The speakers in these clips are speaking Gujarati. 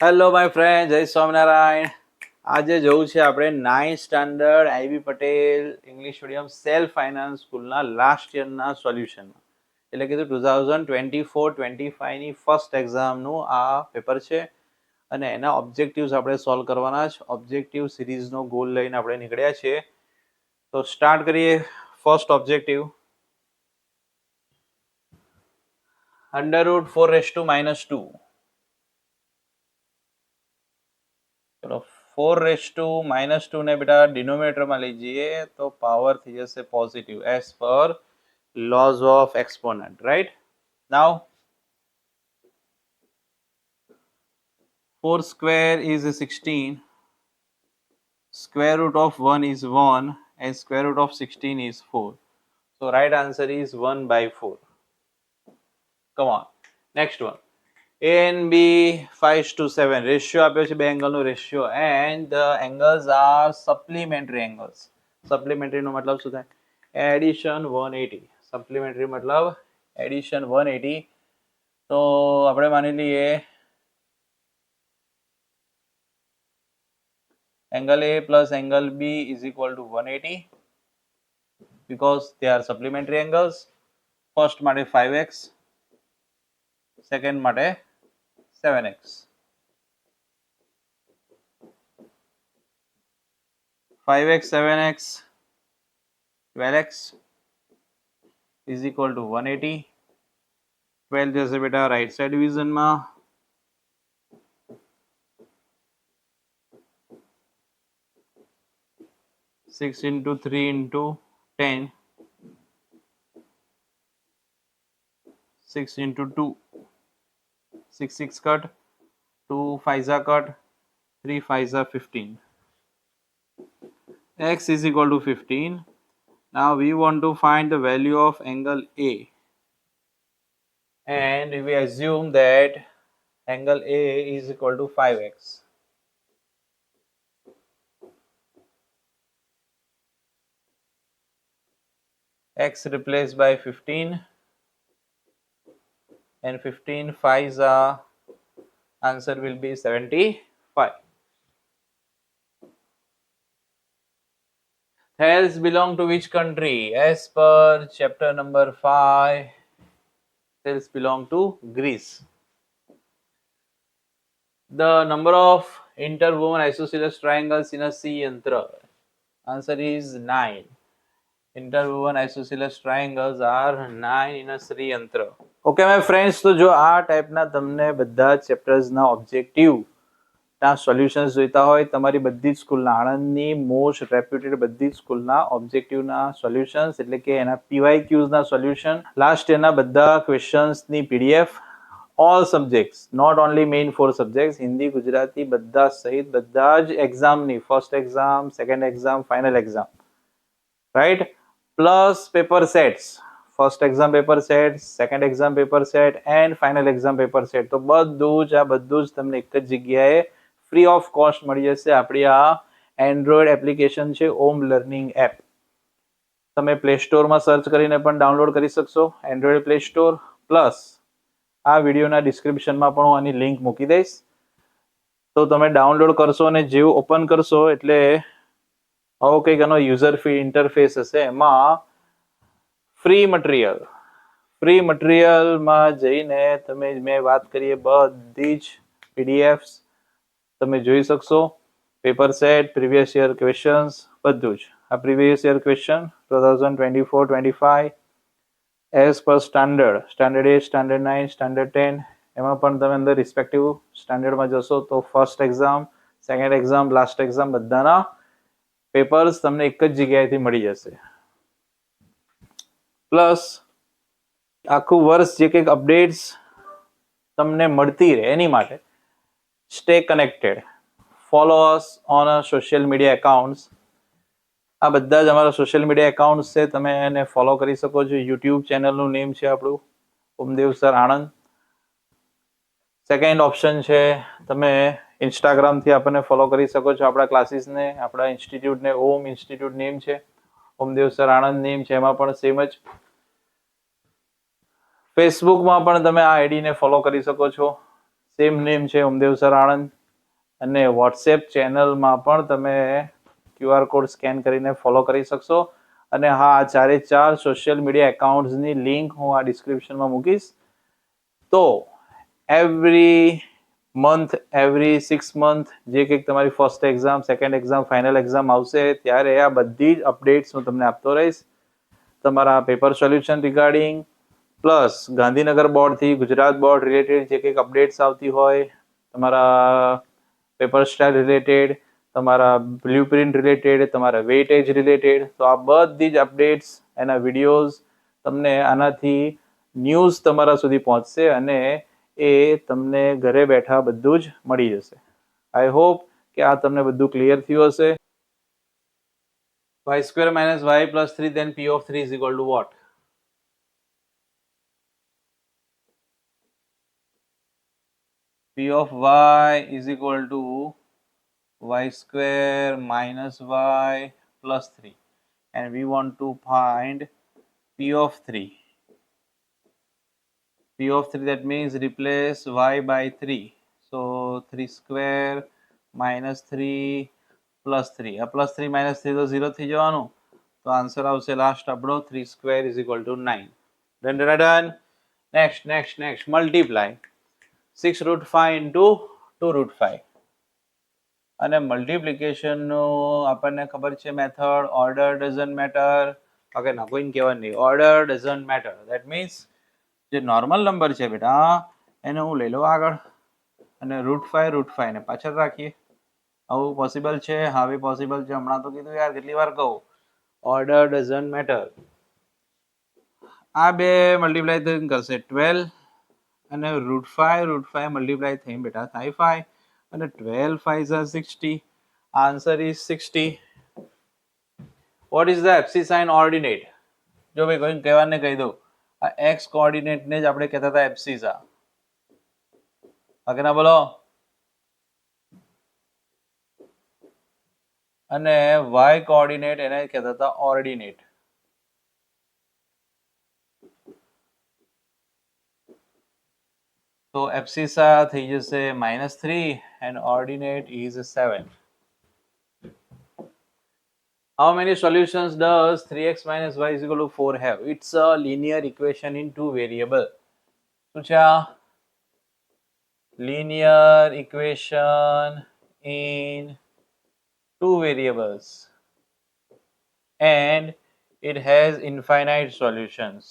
હેલો માય ફ્રેન્ડ, જય સ્વામિનારાયણ. આજે જવું છે આપણે 9th standard IB Patel English medium self finance સ્કૂલના લાસ્ટ યરના સોલ્યુશનમાં. એટલે કે 2024-25ની ફર્સ્ટ એક્ઝામનું આ પેપર છે અને એના ઓબ્જેક્ટિવ્સ આપણે સોલ્વ કરવાના જ. ઓબ્જેક્ટિવ સિરીઝનો ગોલ લઈને આપણે નીકળ્યા છીએ. તો સ્ટાર્ટ કરીએ. First objective, √4⁻². ચલો, 4⁻² ને બેટા ડિનોમિનેટરમાં લઈ જઈએ તો પાવર થઈ જશે positive as per laws of exponent, right? Now 4 square is 16, square root of 1 is 1 and square root of 16 is 4. So right answer is 1/4. Come on, next one. A and B 5:7 ratio આપ્યો છે, બે એંગલનો ratio, and the angles are supplementary angles. Supplementary નો મતલબ શું થાય? એડિશન 180. સપ્લિમેન્ટરી મતલબ એડિશન 180. તો આપણે માની લઈએ angle A plus angle B is equal to 180 because they are supplementary angles. First માટે 5x, second માટે 7x. 5x 7x 12x is equal to 180. 12 જશે બેટા right side ડિવિઝનમાં. 6 into 3 into 10, 6 into 2, 6 6 cut, 2 5s cut, 3 5s 15. X is equal to 15. Now we want to find the value of angle A, and we assume that angle A is equal to 5x. X replaced by 15 and 15 5s answer will be 75. Thales belong to which country? As per chapter number 5, Thales belong to Greece. The number of interwoven isosceles triangles in a C yantra. Answer is 9. Interwoven isosceles triangles are 9 in a Sri yantra. Okay my friends, તો જો આ ટાઈપના તમને બધા ચેપ્ટર્સના ઓબ્જેક્ટિવ ના સોલ્યુશન્સ જોઈતા હોય, તમારી બધી જ સ્કૂલના, આણંદની મોસ્ટ રેપ્યુટેડ બધી જ સ્કૂલના ઓબ્જેક્ટિવના સોલ્યુશન્સ, એટલે કે એના PYQsના સોલ્યુશન, લાસ્ટ યરના બધા ક્વેશ્ચન્સની PDF, all subjects, not only main 4 subjects, Hindi Gujarati બધા સહિત બધા જ એક્ઝામની, first exam, second exam, final exam, right, plus paper sets, first exam paper set, second exam paper set and final exam paper set. તો બધું જ તમને એક જ જગ્યાએ ફ્રી ઓફ કોસ્ટ મળી જશે. આપણી આ એન્ડ્રોઈડ એપ્લિકેશન છે ઓમ લર્નિંગ એપ. તમે પ્લે સ્ટોરમાં સર્ચ કરીને પણ ડાઉનલોડ કરી શકશો, એન્ડ્રોઈડ પ્લે સ્ટોર. પ્લસ આ વિડીયોના ડિસ્ક્રિપ્શનમાં પણ હું આની લિંક મૂકી દઈશ. તો તમે ડાઉનલોડ કરશો અને જેવું ઓપન કરશો એટલે આવો કંઈક એનો યુઝર ઇન્ટરફેસ હશે. એમાં ફ્રી મટીરિયલમાં જઈને તમે મેં વાત કરીએ બધી જ PDFs તમે જોઈ શકશો. Paper set, previous year questions બધું જ. આ previous year question 2024-25 as per standard 8, standard 9, standard 10, એમાં પણ તમે અંદર રિસ્પેક્ટિવ સ્ટાન્ડર્ડમાં જશો તો first exam, second exam, last exam બધાના પેપર્સ તમને એક જ જગ્યાએથી મળી જશે. પ્લસ આખું વર્ષ જે કંઈક અપડેટ્સ તમને મળતી રહે એની માટે stay connected, follow us on social media accounts. આ બધા જ અમારા સોશિયલ મીડિયા એકાઉન્ટ્સ છે, તમે એને ફોલો કરી શકો છો. યુટ્યુબ ચેનલનું નેમ છે આપણું Omdev sir Anand. Second option છે તમે ઇન્સ્ટાગ્રામથી આપણને ફોલો કરી શકો છો. આપણા ક્લાસીસને, આપણા ઇન્સ્ટિટ્યૂટને ઓમ ઇન્સ્ટિટ્યૂટ નેમ છે, ઓમદેવ સર આણંદ નેમ છે, એમાં પણ સેમ જ. ફેસબુકમાં પણ તમે આ આઈડીને ફોલો કરી શકો છો, સેમ નેમ છે ઓમદેવ સર આણંદ, અને વોટ્સએપ ચેનલમાં પણ તમે QR કોડ સ્કેન કરીને ફોલો કરી શકશો. અને હા, આ 4 સોશિયલ મીડિયા એકાઉન્ટ્સની લિંક હું આ ડિસ્ક્રિપ્શનમાં મૂકીશ. તો એવરી મંથ, એવરી 6 મંથ જે કંઈક તમારી first exam, second exam, final exam આવશે ત્યારે આ બધી જ અપડેટ્સ હું તમને આપતો રહીશ. તમારા paper solution regarding, plus Gandhinagar બોર્ડથી ગુજરાત બોર્ડ રિલેટેડ જે કંઈક અપડેટ્સ આવતી હોય, તમારા પેપર સ્ટાઇલ રિલેટેડ, તમારા બ્લુ પ્રિન્ટ રિલેટેડ, તમારા વેઇટેજ રિલેટેડ, તો આ બધી જ અપડેટ્સ, એના વિડીયોઝ તમને આનાથી ન્યૂઝ તમારા સુધી પહોંચશે અને એ તમને ઘરે બેઠા બધું જ મળી જશે. આઈ હોપ કે આ તમને બધું ક્લિયર થયું હશે. y square minus y plus 3, then p of 3 is equal to what? P of y is equal to y square minus y plus 3, and we want to find p of 3. P of 3, that means replace y by 3. So 3 square minus 3 plus 3. A plus 3 minus 3 તો 0 થઈ જવાનું. તો આન્સર આવશે લાસ્ટ આપણો 3 square is equal to 9. Done. Next. Multiply 6 root 5 into 2 root 5. અને મલ્ટિપ્લિકેશનનું આપણને ખબર છે method, order doesn't matter. Okay, ના કોઈને કહેવાનું નહીં, order doesn't matter. That means જે નોર્મલ નંબર છે બેટા એને હું લઈ લઉં આગળ, અને √5 ને પાછળ રાખીએ. આવું પોસિબલ છે? હા બી પોસિબલ છે. હમણાં તો કીધું યાર, કેટલી વાર કહું, ઓર્ડર ડઝન્ટ મેટર. આ બે મલ્ટીપ્લાય થઈને કરશે 12, અને √5 મલ્ટીપ્લાય થઈને બેટા થાય 5, અને 12 5s are 60. Answer is 60. What is the abscissine ordinate? જો ભાઈ કોઈ કહેવાને કહી દઉં, આ x કોઓર્ડિનેટને જ આપણે કહેતા હતા એબ્સિસા. આગળ ના બોલો. અને y કોઓર્ડિનેટ એને કહેતા હતા ઓર્ડિનેટ. તો એબ્સિસા થઈ જશે -3 and ordinate is 7. How many solutions does 3x minus y is equal to 4 have? It's a linear equation in two variable. શું છે આ? Linear equation in two variables, and it has infinite solutions.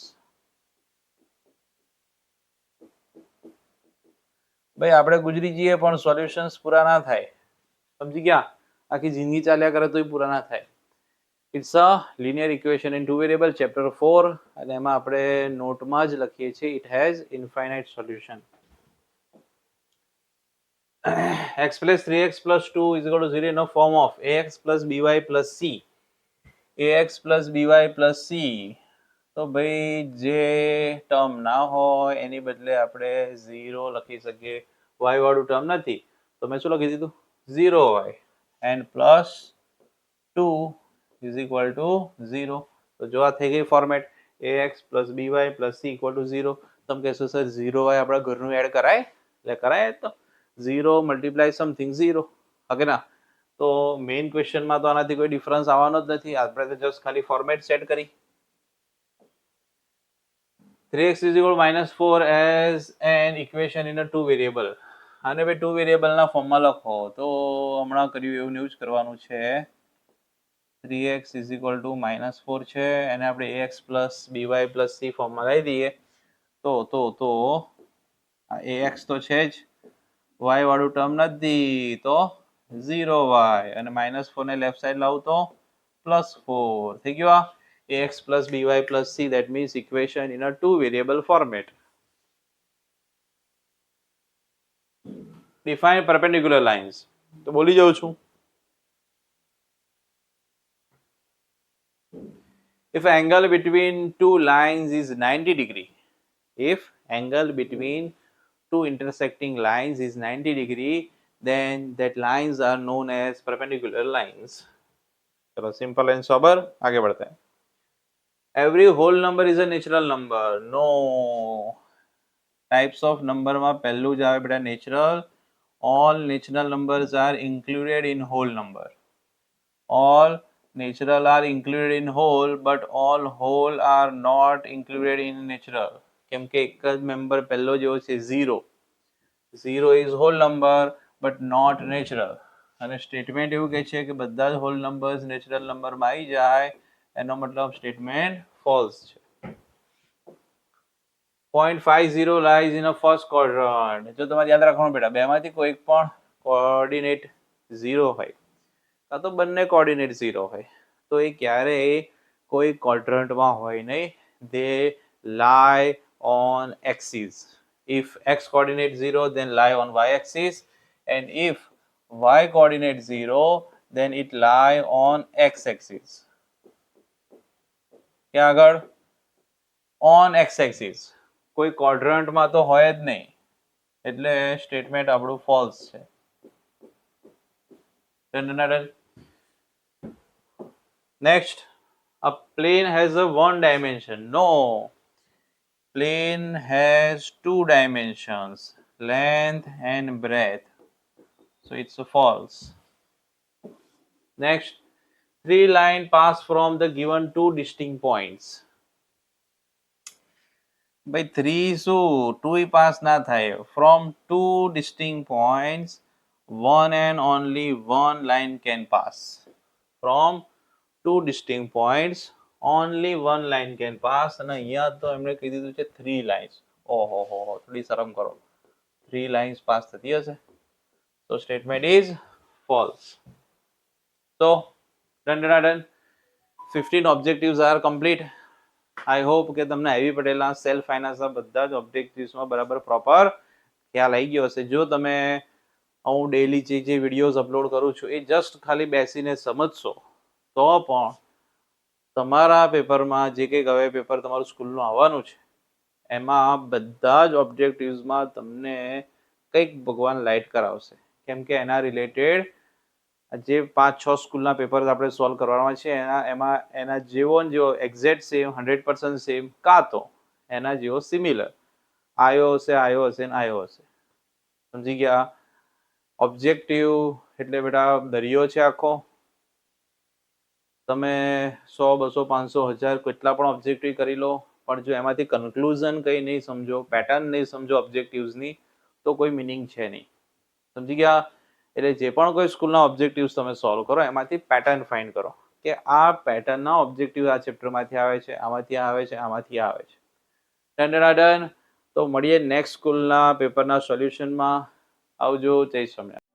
ભાઈ આપણે ગુજરી જઈએ પણ સોલ્યુશન્સ પૂરા ના થાય. સમજી ગયા? આખી જિંદગી ચાલ્યા કરે તોય પૂરા ના થાય. It's a linear equation in two variable, chapter 4, અને એમાં આપણે નોટમાં જ લખીએ છીએ it has infinite solution. x plus 3x plus 2 is equal to 0 in the form of ax plus by plus c. ax plus by plus c. તો ભાઈ જે ટર્મ ના હોય એની બદલે આપણે 0 લખી શકીએ. y વાળું ટર્મ નથી તો મેં શું લખી દીધું? 0y, and plus 2 is equal to 0. તો જો આ થઈ ગઈ format, ax plus by plus c equal to 0. તમે કહેશો સર 0y આપણા ઘરનું એડ કરાય? એટલે કરાય. તો 0 multiply something 0. ઓકે ના? તો મેઇન ક્વેશ્ચનમાં તો આનાથી કોઈ ડિફરન્સ આવવાનો જ નથી. આપણે તો જસ્ટ ખાલી ફોર્મેટ સેટ કરી. 3x is equal to -4 as an equation in a two variable. આને ભાઈ ટુ વેરિયેબલના ફોર્મમાં લખો તો હમણાં કર્યું એવું જ કરવાનું છે. 3x is equal to -4 છે, એને આપણે ax plus by plus c ફોર્મમાં લાવી દઈએ તો ax તો છે જ, y વાળું ટર્મ નથી તો 0y, અને -4 ને લેફ્ટ સાઈડ લાવું તો +4 થઈ ગયું. આ ax plus by plus c, that means equation in a two variable format. Define perpendicular lines. તો બોલી જાઉં છું. If angle between two lines is 90 degree, if angle between two intersecting lines is 90 degree, then that lines are known as perpendicular lines. चलो simple and sober, आगे बढ़ते हैं. Every whole number is a natural number. No. Types of નંબરમાં પહેલું જ આવે બેટા natural. All natural numbers are included in whole number. all natural are included in whole but all whole are not included in natural. કેમ કે એક જ મેમ્બર પહેલો જેવો છે 0. 0 is whole number but not natural. અને સ્ટેટમેન્ટ એવું કહે છે કે બધા જ હોલ નંબર્સ નેચરલ નંબરમાં આવી જાય, એનો મતલબ સ્ટેટમેન્ટ ફોલ્સ છે. 0.50 lies in a first quadrant. જો તમારે યાદ રાખવાનું બેટા, બેમાંથી કોઈ પણ કોઓર્ડિનેટ 0 હોય કાં તો બંને કોઓર્ડિનેટ 0 હોય તો એ ક્યારેય કોઈ ક્વોડ્રન્ટમાં હોય નહીં. દે lie on axis. If x coordinate 0 then lie on y axis, and if y coordinate 0 then it lie on x axis. ક્યાં આગળ? on x axis. કોઈ ક્વોડ્રન્ટમાં તો હોય જ નહીં, એટલે સ્ટેટમેન્ટ આપણું ફોલ્સ છે. Next, a plane has a one dimension. No, plane has two dimensions, length and breadth. So it's a false. Next, three lines pass from the given two distinct points. By 3 શું 2 પાસ ના થાય. From two distinct points one and only one line can pass. From two distinct points only one line can pass. અને અહીંયા તો એમણે કહી દીધું છે 3 lines. ઓહો હો હો, થોડી શરમ કરો. 3 lines પાસ થતી હશે? So statement is false. So done. 15 objectives are complete. I hope કે તમને આવી પટેલના સેલ્ફ ફાઇનાન્સના બધા જ ઓબ્જેક્ટિવ્સમાં બરાબર પ્રોપર ખ્યાલ આવી ગયો હશે. જો તમે હું ડેલી જે વિડીયોઝ અપલોડ કરું છું એ જસ્ટ ખાલી બેસીને સમજશો તો પણ તમારા પેપરમાં જે કંઈક હવે પેપર તમારું સ્કૂલનું આવવાનું છે એમાં બધા જ ઓબ્જેક્ટિવ્સમાં તમને કંઈક ભગવાન લાઇટ કરાવશે. કેમ કે એના રિલેટેડ જે 5-6 સ્કૂલના પેપર આપણે સોલ્વ કરવાના છે એમાં એના જેવો ને જેવો એક્ઝેક્ટ સેમ 100% સેમ કાં તો એના જેવો સિમિલર આવ્યો હશે ને આવ્યો હશે. સમજી ગયા? ઓબ્જેક્ટિવ એટલે બેટા દરિયો છે આખો. તમે 100, 200, 500, 1000 કેટલા પણ ઓબ્જેક્ટિવ કરી લો, પણ જો એમાંથી કન્ક્લુઝન કંઈ નહીં સમજો, પેટર્ન નહીં સમજો ઓબ્જેક્ટિવ્સની, તો કોઈ મિનિંગ છે નહીં. સમજી ગયા? એટલે જે પણ કોઈ સ્કૂલના ઓબ્જેક્ટિવ્સ તમે સોલ્વ કરો એમાંથી પેટર્ન ફાઇન્ડ કરો કે આ પેટર્નના ઓબ્જેક્ટિવ આ ચેપ્ટરમાંથી આવે છે, આમાંથી આવે છે, આમાંથી આવે છે. ડન. તો મળીએ નેક્સ્ટ સ્કૂલના પેપરના સોલ્યુશનમાં. આવજો. જય સ્વામિનારાયણ.